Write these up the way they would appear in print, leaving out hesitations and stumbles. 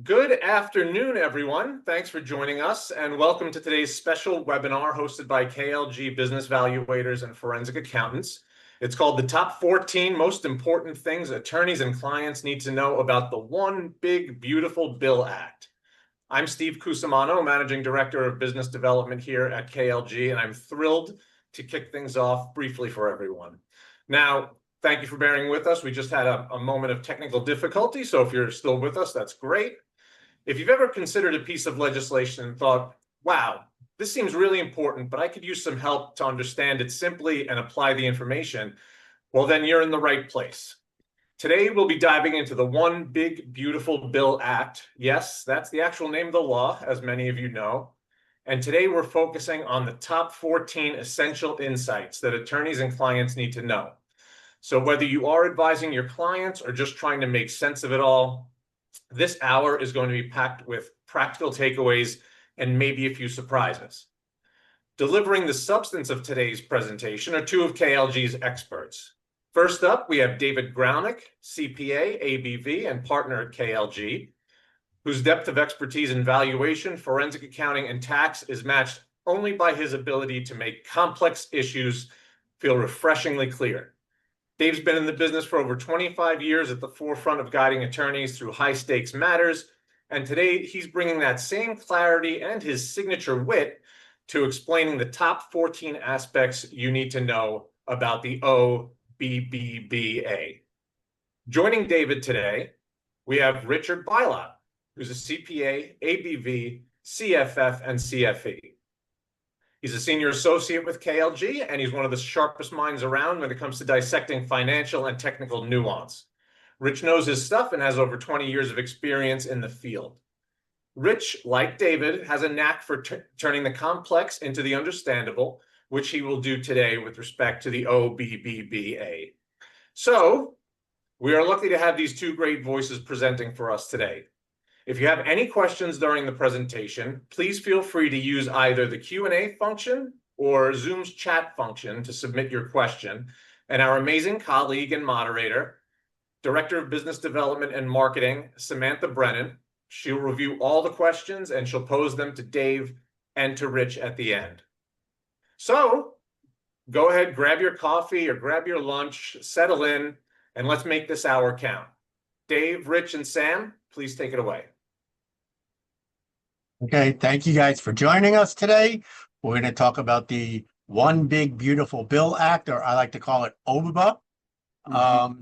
Good afternoon, everyone. Thanks for joining us, and welcome to today's special webinar hosted by KLG Business Valuators and Forensic Accountants. It's called The Top 14 Most Important Things Attorneys and Clients Need to Know About the One Big Beautiful Bill Act. I'm Steve Cusimano, Managing Director of Business Development here at KLG, and I'm thrilled to kick things off briefly for everyone. Now, thank you for bearing with us. We just had a moment of technical difficulty, so if you're still with us, that's great. If you've ever considered a piece of legislation and thought, wow, this seems really important, but I could use some help to understand it simply and apply the information, well, then you're in the right place. Today, we'll be diving into the One Big Beautiful Bill Act. Yes, that's the actual name of the law, as many of you know. And today, we're focusing on the top 14 essential insights that attorneys and clients need to know. So whether you are advising your clients or just trying to make sense of it all, this hour is going to be packed with practical takeaways and maybe a few surprises. Delivering the substance of today's presentation are two of KLG's experts. First up, we have David Graunik, CPA, ABV, and partner at KLG, whose depth of expertise in valuation, forensic accounting, and tax is matched only by his ability to make complex issues feel refreshingly clear. Dave's been in the business for over 25 years at the forefront of guiding attorneys through high-stakes matters, and today he's bringing that same clarity and his signature wit to explaining the top 14 aspects you need to know about the OBBBA. Joining David today, we have Richard Bilot, who's a CPA, ABV, CFF, and CFE. He's a senior associate with KLG, and he's one of the sharpest minds around when it comes to dissecting financial and technical nuance. Rich knows his stuff and has over 20 years of experience in the field. Rich, like David, has a knack for turning the complex into the understandable, which he will do today with respect to the OBBBA. So, we are lucky to have these two great voices presenting for us today. If you have any questions during the presentation, please feel free to use either the Q&A function or Zoom's chat function to submit your question. And our amazing colleague and moderator, Director of Business Development and Marketing, Samantha Brennan, she'll review all the questions and she'll pose them to Dave and to Rich at the end. So go ahead, grab your coffee or grab your lunch, settle in, and let's make this hour count. Dave, Rich, and Sam, please take it away. Okay, thank you guys for joining us today. We're going to talk about the One Big Beautiful Bill Act, or I like to call it OBBBA.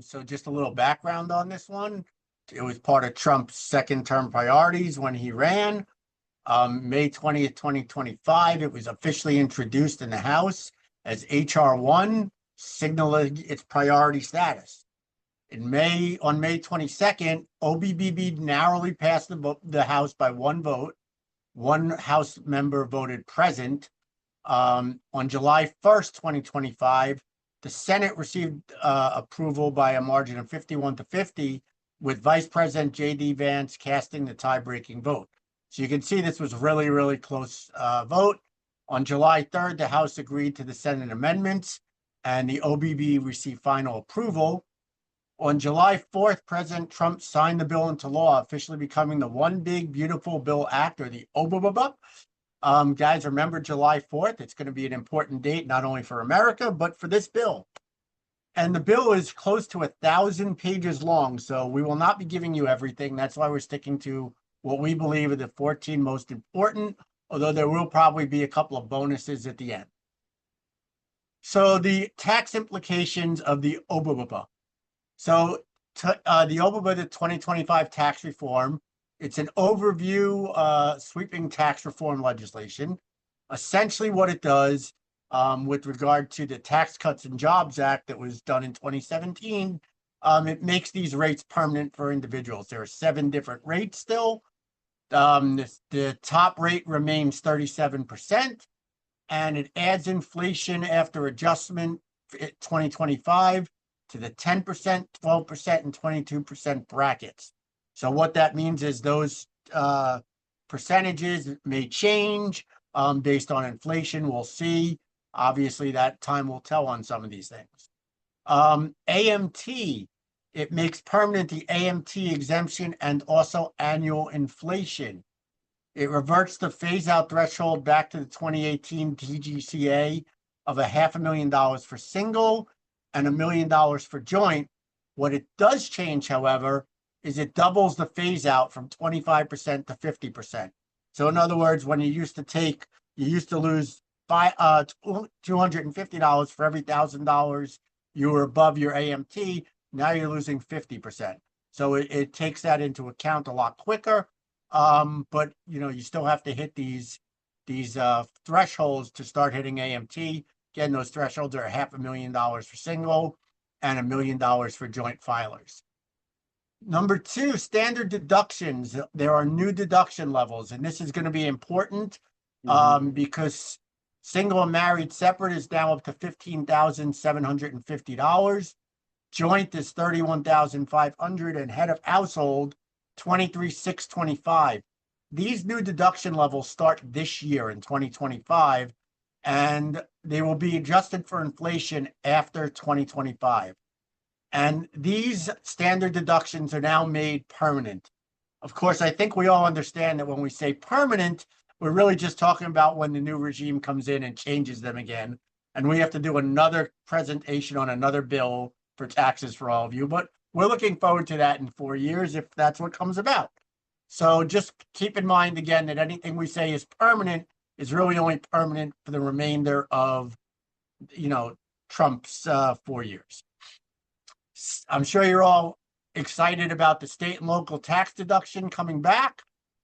So just a little background on this one. It was part of Trump's second term priorities when he ran. May 20th, 2025, it was officially introduced in the House as H.R. 1, signaling its priority status. On May 22nd, OBBB narrowly passed the House by one vote. One House member voted present. On July 1st, 2025, the Senate received approval by a margin of 51-50, with Vice President J.D. Vance casting the tie-breaking vote. So you can see this was really, really close vote. On July 3rd, the House agreed to the Senate amendments, and the OBB received final approval. On July 4th, President Trump signed the bill into law, officially becoming the One Big Beautiful Bill Act, or the OBBBA. Guys, remember July 4th. It's going to be an important date, not only for America, but for this bill. And the bill is close to 1,000 pages long, so we will not be giving you everything. That's why we're sticking to what we believe are the 14 most important, although there will probably be a couple of bonuses at the end. So the tax implications of the OBBBA. So the OBBBA, the 2025 tax reform, it's an overview sweeping tax reform legislation. Essentially what it does with regard to the Tax Cuts and Jobs Act that was done in 2017, it makes these rates permanent for individuals. There are 7 different rates still. The top rate remains 37%, and it adds inflation after adjustment at 2025 to the 10%, 12%, and 22% brackets. So what that means is those percentages may change based on inflation. We'll see. Obviously, that time will tell on some of these things. AMT it makes permanent the AMT exemption and also annual inflation. It reverts the phase-out threshold back to the 2018 TGCA of $500,000 for single and $1 million for joint. What it does change, however, is it doubles the phase-out from 25% to 50%. So in other words, when you used to lose $250 for every $1,000 you were above your AMT. Now you're losing 50%. So it takes that into account a lot quicker. But you still have to hit these thresholds to start hitting AMT. Again, those thresholds are $500,000 for single and $1 million for joint filers. Number two, standard deductions. There are new deduction levels, and this is going to be important because single and married separate is now up to $15,750. Joint is $31,500, and head of household $23,625. These new deduction levels start this year in 2025, and they will be adjusted for inflation after 2025. And these standard deductions are now made permanent. Of course, I think we all understand that when we say permanent, we're really just talking about when the new regime comes in and changes them again. And we have to do another presentation on another bill for taxes for all of you. But we're looking forward to that in 4 years if that's what comes about. So just keep in mind, again, that anything we say is permanent is really only permanent for the remainder of, Trump's 4 years. I'm sure you're all excited about the state and local tax deduction coming back.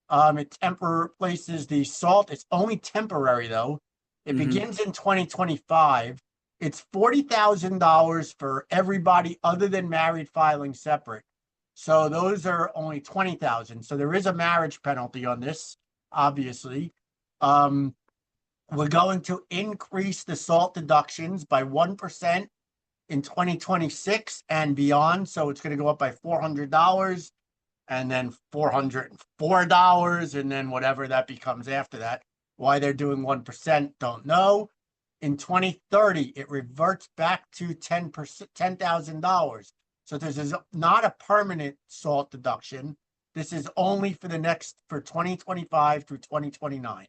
It replaces the SALT. It's only temporary, though. It begins in 2025. It's $40,000 for everybody other than married filing separate. So those are only $20,000. So there is a marriage penalty on this, obviously. We're going to increase the SALT deductions by 1% in 2026 and beyond. So it's going to go up by $400 and then $404 and then whatever that becomes after that. Why they're doing 1%, don't know. In 2030, it reverts back to $10,000. So this is not a permanent SALT deduction. This is only for 2025 through 2029.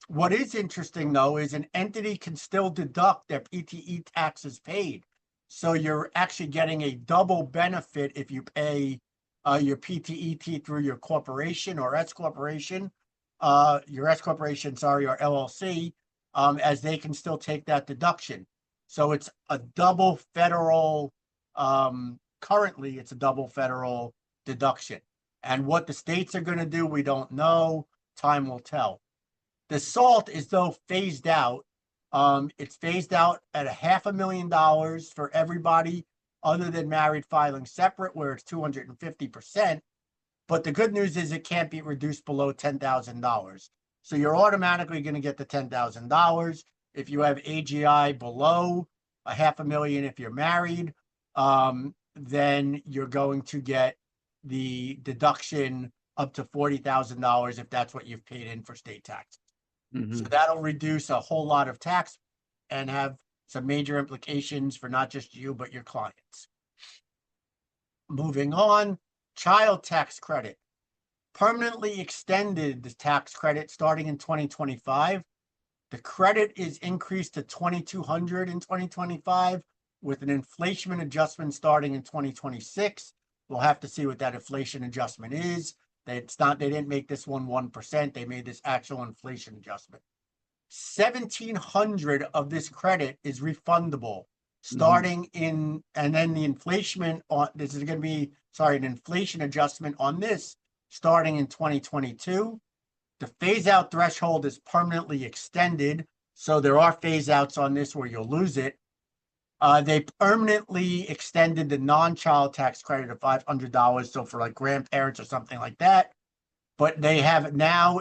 What is interesting, though, is an entity can still deduct their PTE taxes paid. So you're actually getting a double benefit if you pay your PTET through your corporation or S corporation, or LLC, as they can still take that deduction. So it's a double federal, currently it's a double federal deduction. And what the states are going to do, we don't know. Time will tell. The SALT is, though, phased out. It's phased out at $500,000 for everybody other than married filing separate, where it's 250%. But the good news is it can't be reduced below $10,000. So you're automatically going to get the $10,000. If you have AGI below $500,000, if you're married, then you're going to get the deduction up to $40,000 if that's what you've paid in for state taxes. So that'll reduce a whole lot of tax and have some major implications for not just you, but your clients. Moving on, child tax credit. Permanently extended the tax credit starting in 2025. The credit is increased to $2,200 in 2025 with an inflation adjustment starting in 2026. We'll have to see what that inflation adjustment is. They didn't make this one 1%. They made this actual inflation adjustment. $1,700 of this credit is refundable starting in, and then the inflation on this is going to be, an inflation adjustment on this starting in 2022. The phase out threshold is permanently extended. So there are phase outs on this where you'll lose it. They permanently extended the non-child tax credit of $500. So for like grandparents or something like that, but they have now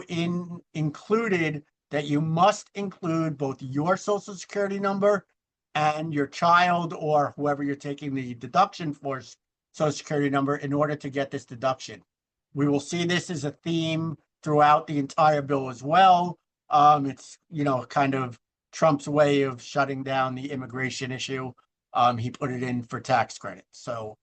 included that you must include both your social security number and your child or whoever you're taking the deduction for social security number in order to get this deduction. We will see this as a theme throughout the entire bill as well. It's, kind of Trump's way of shutting down the immigration issue. he put it in for tax credit. So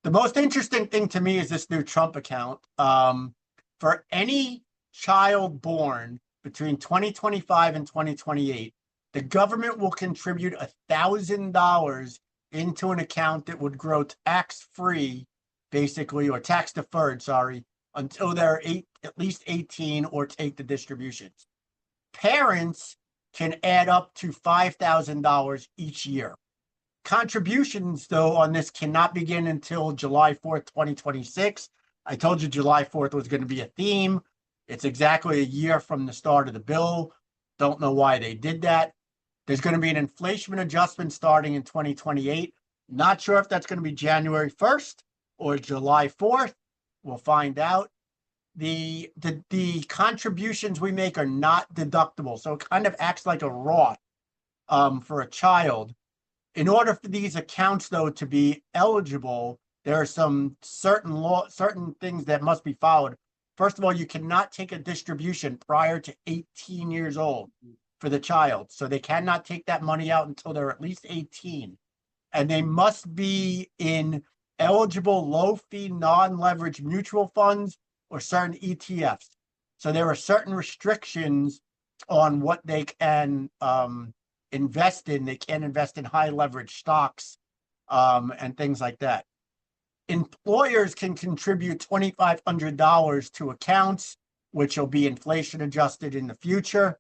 the most interesting thing to me is this new Trump account. For any child born between 2025 and 2028, the government will contribute $1,000 into an account that would grow tax-free, basically, or tax-deferred, sorry, until they're at least 18 or take the distributions. Parents can add up to $5,000 each year. Contributions, though, on this cannot begin until July 4th, 2026. I told you July 4th was going to be a theme. It's exactly a year from the start of the bill. Don't know why they did that. There's going to be an inflation adjustment starting in 2028. Not sure if that's going to be January 1st or July 4th. We'll find out. The contributions we make are not deductible, so it kind of acts like a Roth for a child. In order for these accounts, though, to be eligible, there are some certain things that must be followed. First of all, you cannot take a distribution prior to 18 years old for the child. So they cannot take that money out until they're at least 18. And they must be in eligible low-fee, non-leveraged mutual funds or certain ETFs. So there are certain restrictions on what they can invest in. They can't invest in high leverage stocks and things like that. Employers can contribute $2,500 to accounts, which will be inflation adjusted in the future.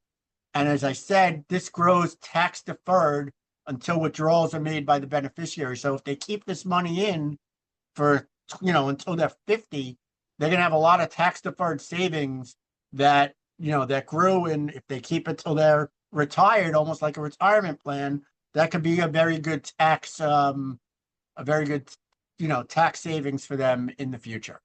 And as I said, this grows tax deferred until withdrawals are made by the beneficiary. So if they keep this money in for, until they're 50, they're going to have a lot of tax deferred savings that, that grew. And if they keep it till they're retired, almost like a retirement plan, that could be a very good tax, tax savings for them in the future.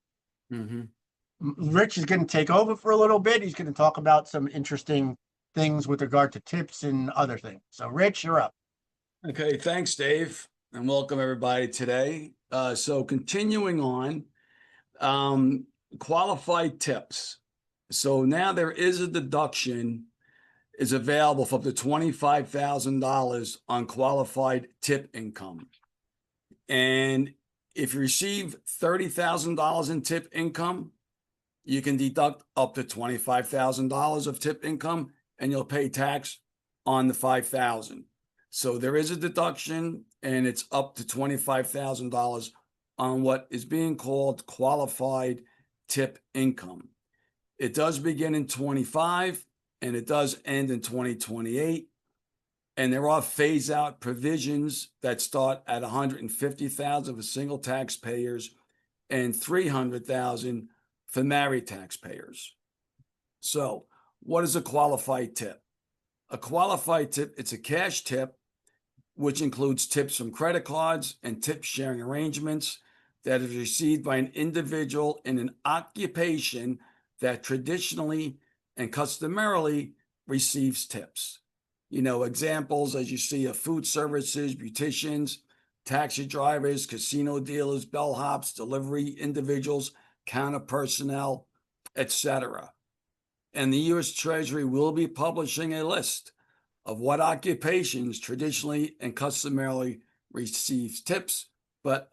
Mm-hmm. Rich is going to take over for a little bit. He's going to talk about some interesting things with regard to tips and other things. So Rich, you're up. Okay, thanks, Dave, and welcome everybody today. So continuing on, qualified tips. So now there is a deduction is available for up to $25,000 on qualified tip income. And if you receive $30,000 in tip income, you can deduct up to $25,000 of tip income and you'll pay tax on the $5,000. So there is a deduction and it's up to $25,000 on what is being called qualified tip income. It does begin in 25 and it does end in 2028. And there are phase out provisions that start at $150,000 for single taxpayers and $300,000 for married taxpayers. So what is a qualified tip? A qualified tip, it's a cash tip, which includes tips from credit cards and tip sharing arrangements that is received by an individual in an occupation that traditionally and customarily receives tips. Examples, as you see, of food services, beauticians, taxi drivers, casino dealers, bellhops, delivery individuals, counter personnel, etc. And the U.S. Treasury will be publishing a list of what occupations traditionally and customarily receives tips, but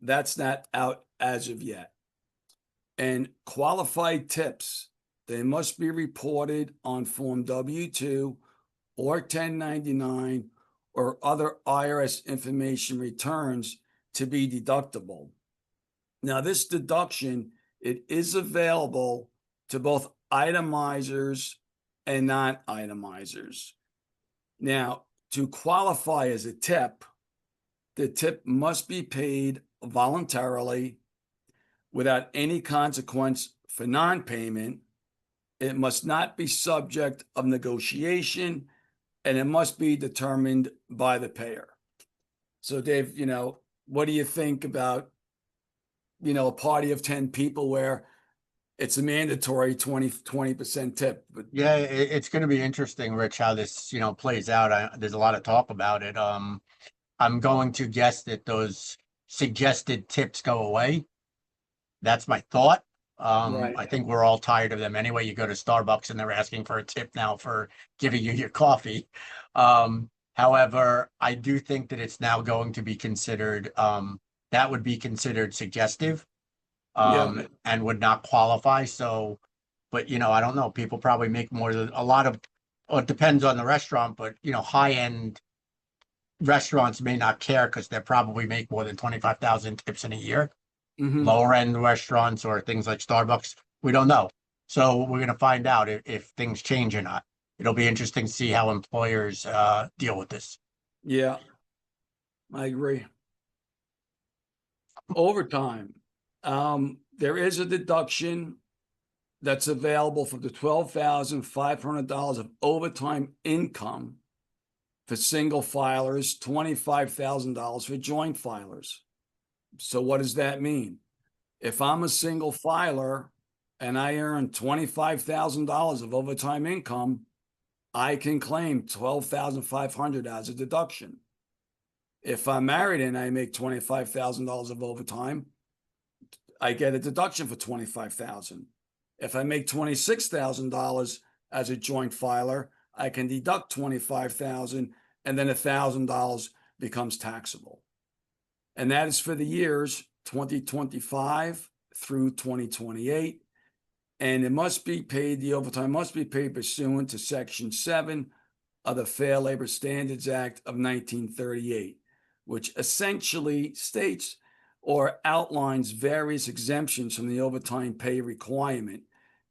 that's not out as of yet. And qualified tips, they must be reported on Form W-2 or 1099 or other IRS information returns to be deductible. Now, this deduction, it is available to both itemizers and non-itemizers. Now, to qualify as a tip, the tip must be paid voluntarily without any consequence for non-payment. It must not be subject of negotiation, and it must be determined by the payer. So, Dave, what do you think about, a party of 10 people where it's a mandatory 20% tip? But yeah, it's going to be interesting, Rich, how this, plays out. There's a lot of talk about it. I'm going to guess that those suggested tips go away. That's my thought. Right. I think we're all tired of them anyway. You go to Starbucks and they're asking for a tip now for giving you your coffee. However, I do think that it's now going to be considered, that would be considered suggestive, Yeah. and would not qualify. So, but I don't know. People probably make more than a lot of, well, it depends on the restaurant, but high-end restaurants may not care because they probably make more than 25,000 tips in a year. Mhm. Lower end restaurants or things like Starbucks, we don't know. So we're going to find out if things change or not. It'll be interesting to see how employers deal with this. Yeah, I agree. Overtime. There is a deduction that's available for the $12,500 of overtime income for single filers, $25,000 for joint filers. So what does that mean? If I'm a single filer and I earn $25,000 of overtime income, I can claim $12,500 as a deduction. If I'm married and I make $25,000 of overtime, I get a deduction for $25,000. If I make $26,000 as a joint filer, I can deduct $25,000, and then $1,000 becomes taxable. And that is for the years 2025 through 2028. And it must be paid, the overtime must be paid pursuant to Section 7 of the Fair Labor Standards Act of 1938, which essentially states or outlines various exemptions from the overtime pay requirement,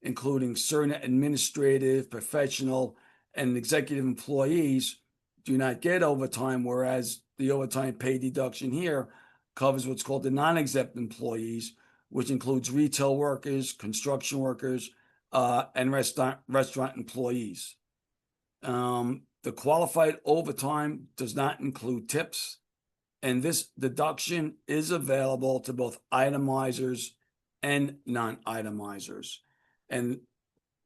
including certain administrative, professional, and executive employees do not get overtime, whereas the overtime pay deduction here covers what's called the non-exempt employees, which includes retail workers, construction workers, and restaurant employees. The qualified overtime does not include tips, and this deduction is available to both itemizers and non-itemizers. And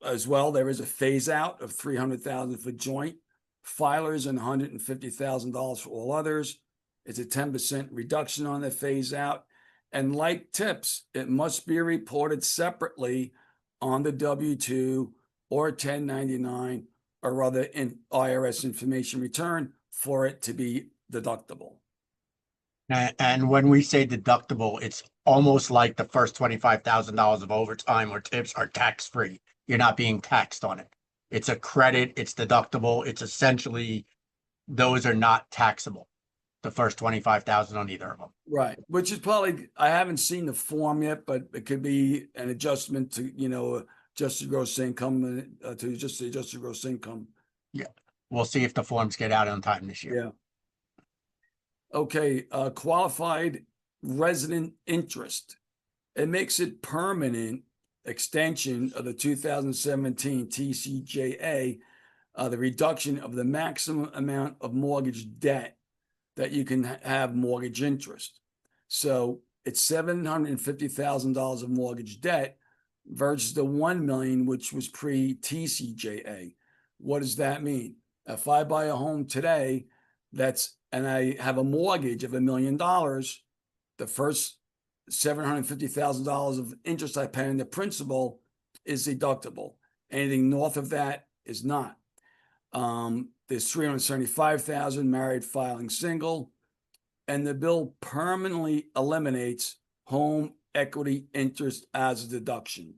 as well, there is a phase out of $300,000 for joint filers and $150,000 for all others. It's a 10% reduction on the phase out. And like tips, it must be reported separately on the W-2 or 1099 or other IRS information return for it to be deductible. And when we say deductible, it's almost like the first $25,000 of overtime or tips are tax-free. You're not being taxed on it. It's a credit, it's deductible. It's essentially, those are not taxable. The first 25,000 on either of them. Right. Which is probably, I haven't seen the form yet, but it could be an adjustment to, adjusted gross income to just the adjusted gross income. Yeah. We'll see if the forms get out on time this year. Yeah. Okay. Qualified resident interest. It makes it permanent extension of the 2017 TCJA, the reduction of the maximum amount of mortgage debt that you can have mortgage interest. So it's $750,000 of mortgage debt versus the $1 million, which was pre-TCJA. What does that mean? If I buy a home today, and I have a mortgage of $1 million, the first $750,000 of interest I pay in the principal is deductible. Anything north of that is not. There's $375,000 married filing single, and the bill permanently eliminates home equity interest as a deduction.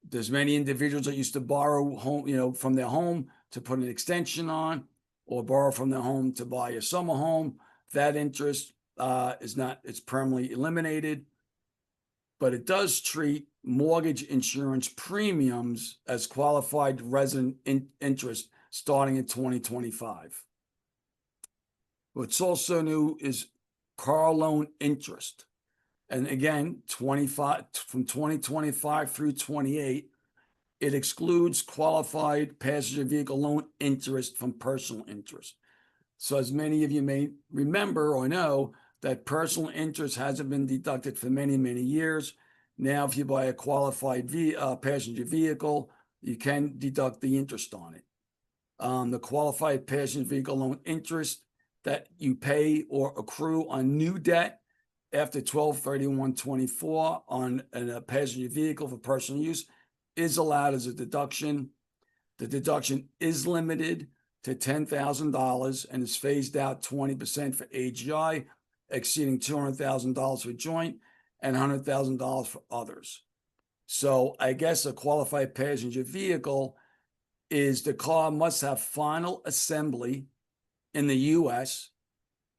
There's many individuals that used to borrow home, from their home to put an extension on, or borrow from their home to buy a summer home. That interest it's permanently eliminated, but it does treat mortgage insurance premiums as qualified resident interest starting in 2025. What's also new is car loan interest. And again, from 2025 through 28, it excludes qualified passenger vehicle loan interest from personal interest. So as many of you may remember or know, that personal interest hasn't been deducted for many, many years. Now, if you buy a qualified passenger vehicle, you can deduct the interest on it. The qualified passenger vehicle loan interest that you pay or accrue on new debt after 12/31/24 on a passenger vehicle for personal use is allowed as a deduction. The deduction is limited to $10,000 and is phased out 20% for AGI, exceeding $200,000 for joint and $100,000 for others. So I guess a qualified passenger vehicle is the car must have final assembly in the US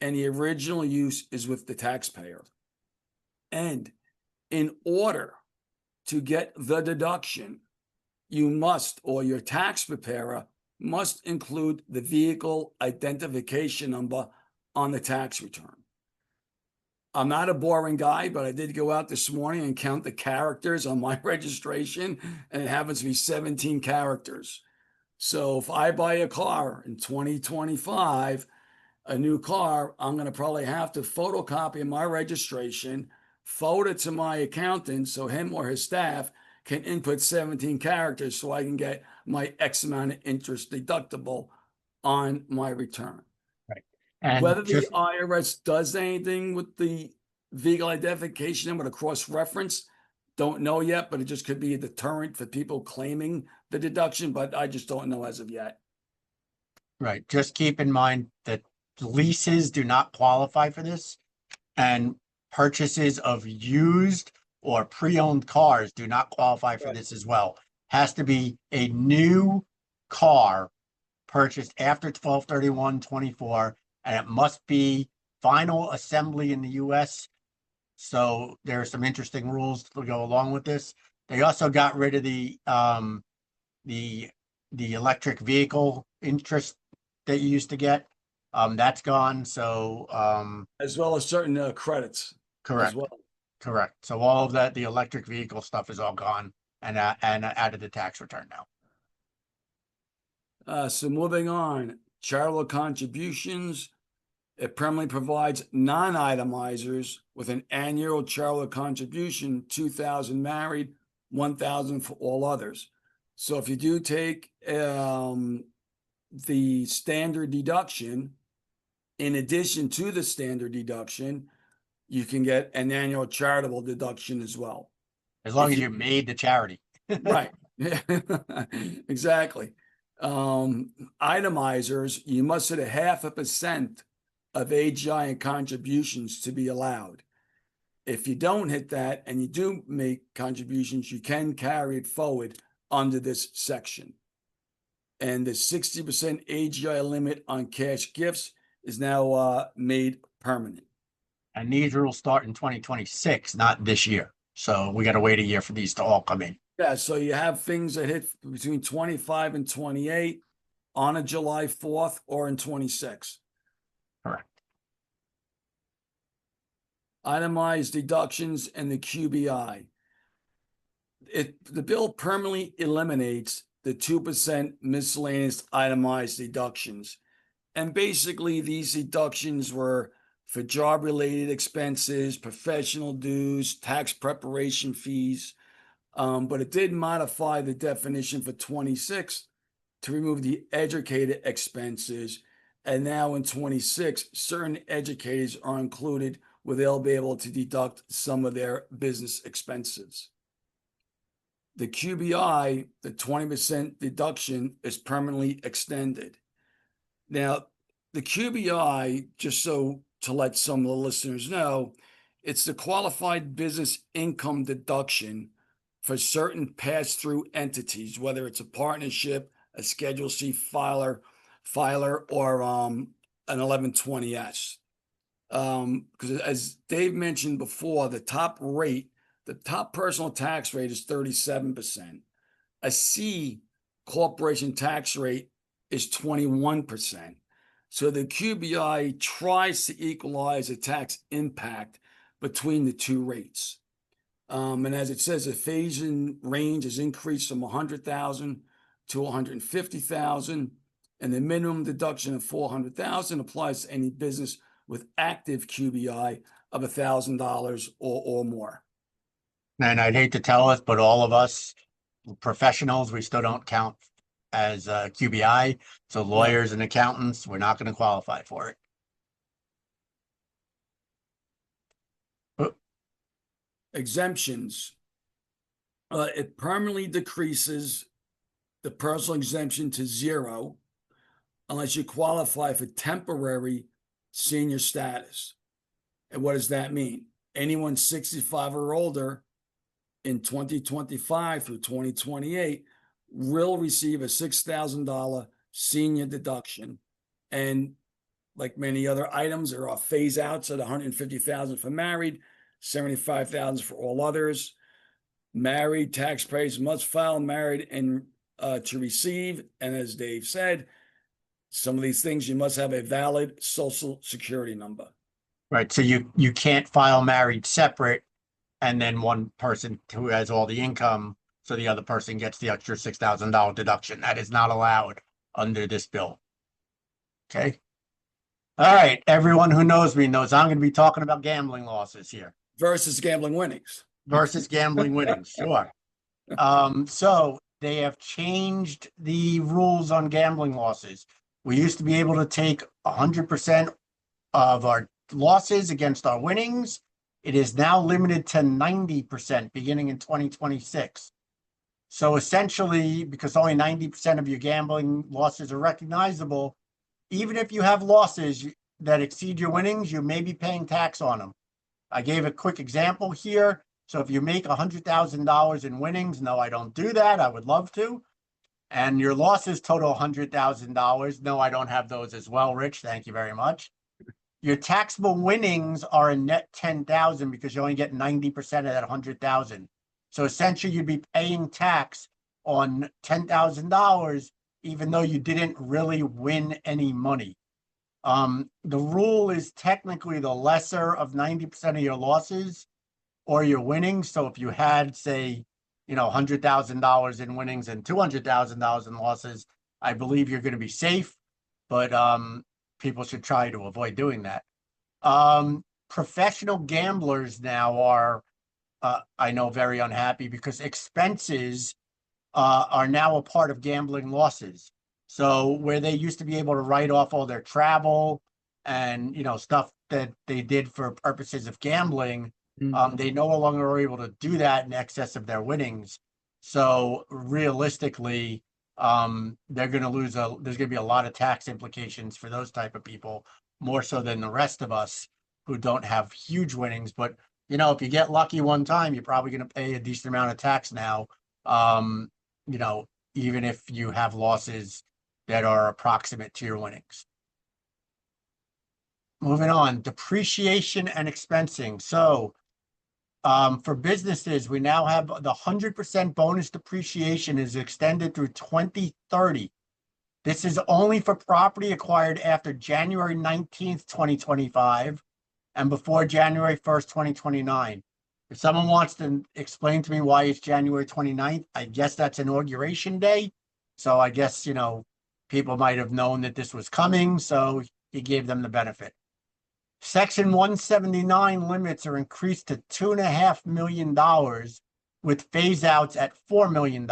and the original use is with the taxpayer. And in order to get the deduction, you must, or your tax preparer must include the vehicle identification number on the tax return. I'm not a boring guy, but I did go out this morning and count the characters on my registration, and it happens to be 17 characters. So if I buy a car in 2025, a new car, I'm going to probably have to photocopy my registration, forward it to my accountant so him or his staff can input 17 characters so I can get my X amount of interest deductible on my return. Right. And whether just, the IRS does anything with the vehicle identification number to cross-reference, don't know yet, but it just could be a deterrent for people claiming the deduction, but I just don't know as of yet. right, just keep in mind that leases do not qualify for this, and purchases of used or pre-owned cars do not qualify for Right. this as well. Has to be a new car purchased after 12/31/24, and it must be final assembly in the US. So there are some interesting rules to go along with this. They also got rid of the electric vehicle interest that you used to get. That's gone. So As well as certain credits as correct, well. correct. So all of that, the electric vehicle stuff is all gone and added the tax return now. So moving on, charitable contributions. It permanently provides non-itemizers with an annual charitable contribution, 2,000 married, 1,000 for all others. So if you do take the standard deduction, in addition to the standard deduction, you can get an annual charitable deduction as well. As long If as you made the charity. Right. Exactly. Itemizers, you must hit a 0.5% of AGI and contributions to be allowed. If you don't hit that and you do make contributions, you can carry it forward under this section. And the 60% AGI limit on cash gifts is now made permanent. And these rules start in 2026, not this year. So we got to wait a year for these to all come in. Yeah, so you have things that hit between 25 and 28 on a July 4th or in 26. Correct. Itemized deductions and the QBI. The bill permanently eliminates the 2% miscellaneous itemized deductions. And basically these deductions were for job-related expenses, professional dues, tax preparation fees. But it did modify the definition for 26 to remove the educated expenses. And now in 26, certain educators are included where they'll be able to deduct some of their business expenses. The QBI, the 20% deduction, is permanently extended. Now, the QBI, just so to let some of the listeners know, it's the qualified business income deduction for certain pass-through entities, whether it's a partnership, a Schedule C filer, or an 1120S. Because as Dave mentioned before, the top personal tax rate is 37%. A C corporation tax rate is 21%. So the QBI tries to equalize the tax impact between the two rates. And as it says, the phase-in range is increased from 100,000 to 150,000, and the minimum deduction of 400,000 applies to any business with active QBI of $1,000 or more. And I'd hate to tell us, but all of us professionals, we still don't count as QBI. So lawyers and accountants, we're not going to qualify for it. Exemptions. It permanently decreases the personal exemption to 0 unless you qualify for temporary senior status. And what does that mean? Anyone 65 or older in 2025 through 2028 will receive a $6,000 senior deduction. And like many other items, there are phase outs at $150,000 for married, $75,000 for all others. Married taxpayers must file married and to receive. And as Dave said, some of these things, you must have a valid social security number. Right. So you can't file married separate and then one person who has all the income, so the other person gets the extra $6,000 deduction. That is not allowed under this bill. Okay. All right. Everyone who knows me knows I'm going to be talking about gambling losses here. Versus gambling winnings. Versus gambling winnings. Sure. So they have changed the rules on gambling losses. We used to be able to take 100% of our losses against our winnings. It is now limited to 90% beginning in 2026. So essentially, because only 90% of your gambling losses are recognizable, even if you have losses that exceed your winnings, you may be paying tax on them. I gave a quick example here. So if you make $100,000 in winnings, no, I don't do that. I would love to. And your losses total $100,000. No, I don't have those as well, Rich. Thank you very much. Your taxable winnings are a net 10,000 because you only get 90% of that 100,000. So essentially, you'd be paying tax on $10,000, even though you didn't really win any money. The rule is technically the lesser of 90% of your losses or your winnings. So if you had, say, $100,000 in winnings and $200,000 in losses, I believe you're going to be safe. But people should try to avoid doing that. Professional gamblers now are, I know, very unhappy because expenses are now a part of gambling losses. So where they used to be able to write off all their travel and, stuff that they did for purposes of gambling, they no longer are able to do that in excess of their winnings. So realistically, they're going to lose there's going to be a lot of tax implications for those type of people, more so than the rest of us who don't have huge winnings. But, if you get lucky one time, you're probably going to pay a decent amount of tax now, even if you have losses that are approximate to your winnings. Moving on, depreciation and expensing. So for businesses, we now have the 100% bonus depreciation is extended through 2030. This is only for property acquired after January 19th, 2025 and before January 1st, 2029. If someone wants to explain to me why it's January 29th, I guess that's inauguration day. So I guess, people might have known that this was coming, so he gave them the benefit. Section 179 limits are increased to $2.5 million with phase outs at $4 million.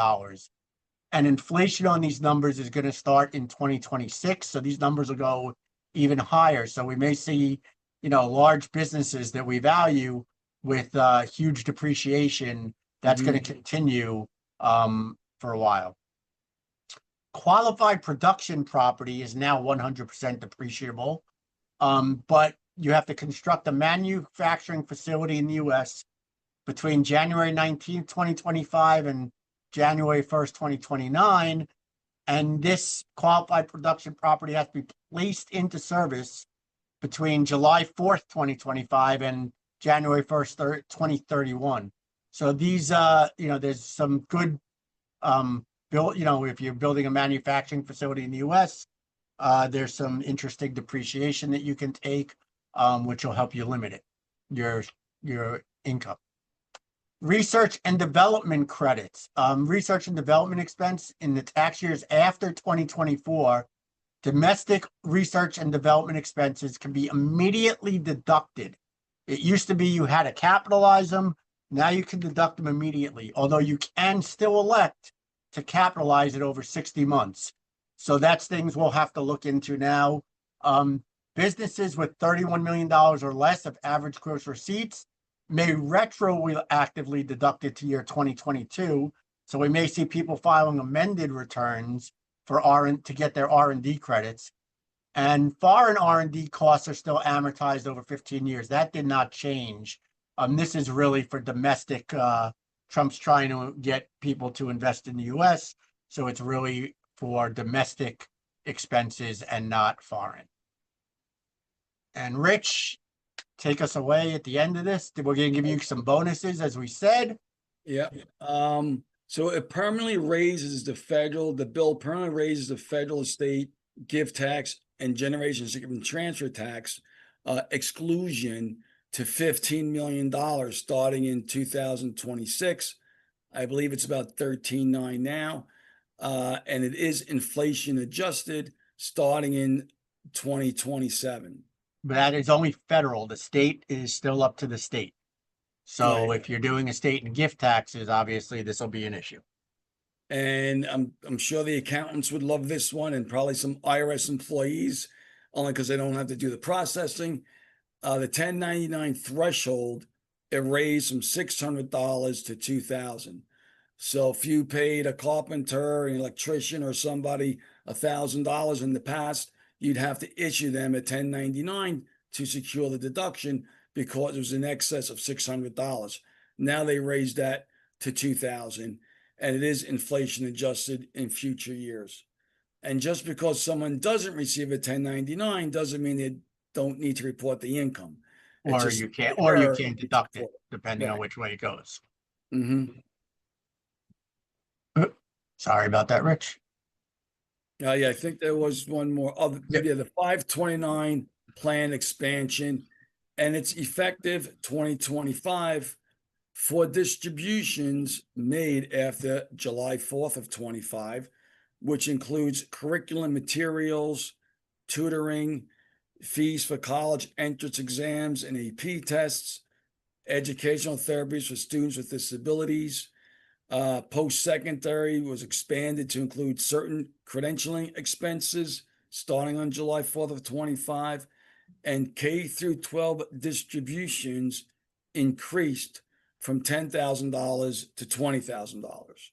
And inflation on these numbers is going to start in 2026. So these numbers will go even higher. So we may see, large businesses that we value with huge depreciation. That's going to continue for a while. Qualified production property is now 100% depreciable. But you have to construct a manufacturing facility in the U.S. between January 19th, 2025 and January 1st, 2029. And this qualified production property has to be placed into service between July 4th, 2025 and January 1st, 2031. So these, there's some good, if you're building a manufacturing facility in the U.S., there's some interesting depreciation that you can take, which will help you limit it, your income. Research and development credits. Research and development expense in the tax years after 2024, domestic research and development expenses can be immediately deducted. It used to be you had to capitalize them. Now you can deduct them immediately, although you can still elect to capitalize it over 60 months. So that's things we'll have to look into now. Businesses with $31 million or less of average gross receipts may retroactively deduct it to year 2022. So we may see people filing amended returns for to get their R&D credits. And foreign R&D costs are still amortized over 15 years. That did not change. This is really for domestic. Trump's trying to get people to invest in the US. So it's really for domestic expenses and not foreign. And Rich, take us away at the end of this. We're going to give you some bonuses, as we said. Yeah. So it permanently raises the bill permanently raises the federal estate gift tax and generation significant transfer tax exclusion to $15 million starting in 2026. I believe it's about 13.9 now. And it is inflation adjusted starting in 2027. But that is only federal. The state is still up to the state. So Right. if you're doing estate and gift taxes, obviously this will be an issue. And I'm sure the accountants would love this one, and probably some IRS employees, only because they don't have to do the processing. The 1099 threshold, it raised from $600 to $2,000. So if you paid a carpenter, an electrician, or somebody $1,000 in the past, you'd have to issue them a 1099 to secure the deduction because it was in excess of $600. Now they raised that to $2,000, and it is inflation adjusted in future years. And just because someone doesn't receive a 1099 doesn't mean they don't need to report the income. Or you can't deduct it, depending on which way it goes. Mm-hmm. Sorry about that, Rich. Yeah, I think there was one more. Oh, yeah, the 529 plan expansion, and it's effective 2025 for distributions made after July 4th of 25, which includes curriculum materials, tutoring, fees for college entrance exams and AP tests, educational therapies for students with disabilities. Post-secondary was expanded to include certain credentialing expenses starting on July 4th of 25, and K through 12 distributions increased from $10,000 to $20,000.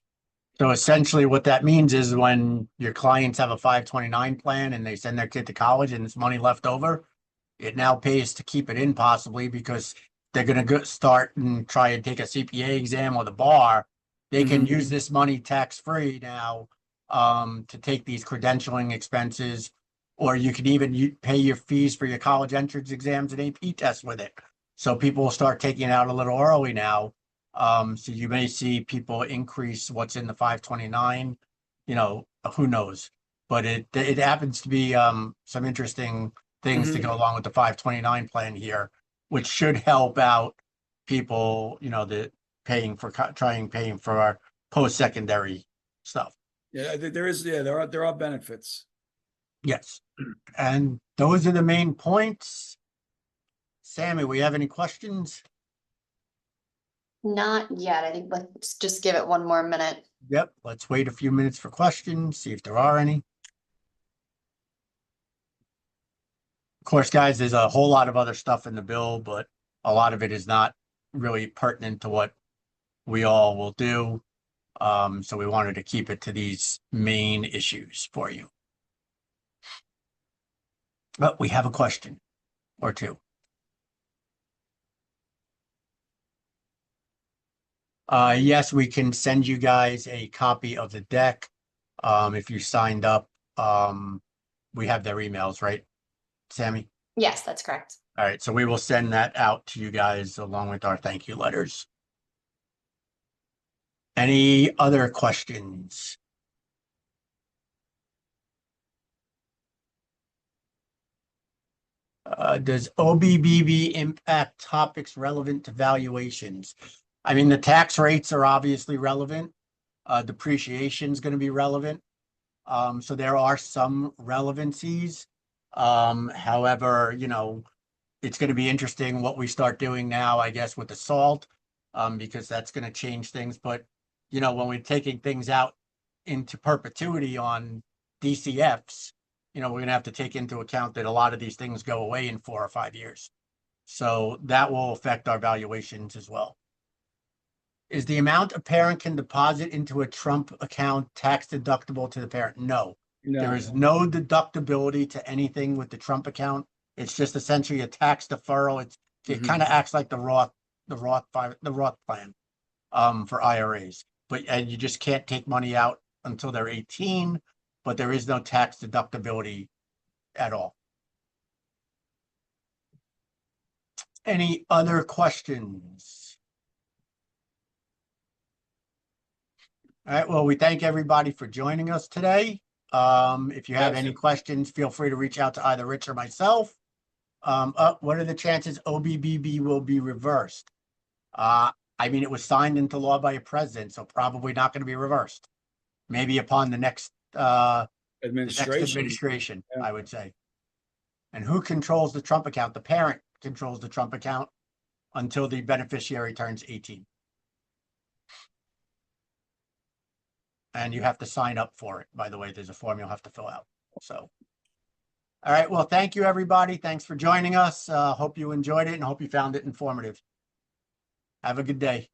So essentially what that means is when your clients have a 529 plan and they send their kid to college and there's money left over, it now pays to keep it in possibly because they're going to start and try and take a CPA exam or the bar. They can use this money tax-free now to take these credentialing expenses, or you can even pay your fees for your college entrance exams and AP tests with it. So people will start taking it out a little early now. So you may see people increase what's in the 529, who knows, but it happens to be some interesting things to go along with the 529 plan here, which should help out people, paying for our post-secondary stuff. Yeah, there are benefits. Yes. And those are the main points. Sammy, we have any questions? Not yet. I think let's just give it one more minute. Yep. Let's wait a few minutes for questions, see if there are any. Of course, guys, there's a whole lot of other stuff in the bill, but a lot of it is not really pertinent to what we all will do. So we wanted to keep it to these main issues for you. But we have a question or two. Yes, we can send you guys a copy of the deck. If you signed up, we have their emails, right, Sammy? Yes, that's correct. All right, so we will send that out to you guys along with our thank you letters. Any other questions? Does OBBB impact topics relevant to valuations? I mean, the tax rates are obviously relevant. Depreciation is going to be relevant. So there are some relevancies. However, it's going to be interesting what we start doing now, I guess, with the SALT, because that's going to change things. But, when we're taking things out into perpetuity on DCFs, we're going to have to take into account that a lot of these things go away in 4 or 5 years. So that will affect our valuations as well. Is the amount a parent can deposit into a Trump account tax deductible to the parent? No. There No. is no deductibility to anything with the Trump account. It's just essentially a tax deferral. It Mhm. kind of acts like the Roth plan for IRAs. And you just can't take money out until they're 18, but there is no tax deductibility at all. Any other questions? All right, well, we thank everybody for joining us today. If you have any questions, feel free to reach out to either Rich or myself. What are the chances OBBB will be reversed? I mean, it was signed into law by a president, so probably not going to be reversed. Maybe upon the next administration, Yeah. I would say. And who controls the Trump account? The parent controls the Trump account until the beneficiary turns 18. And you have to sign up for it. By the way, there's a form you'll have to fill out. So, all right. Well, thank you, everybody. Thanks for joining us. Hope you enjoyed it and hope you found it informative. Have a good day.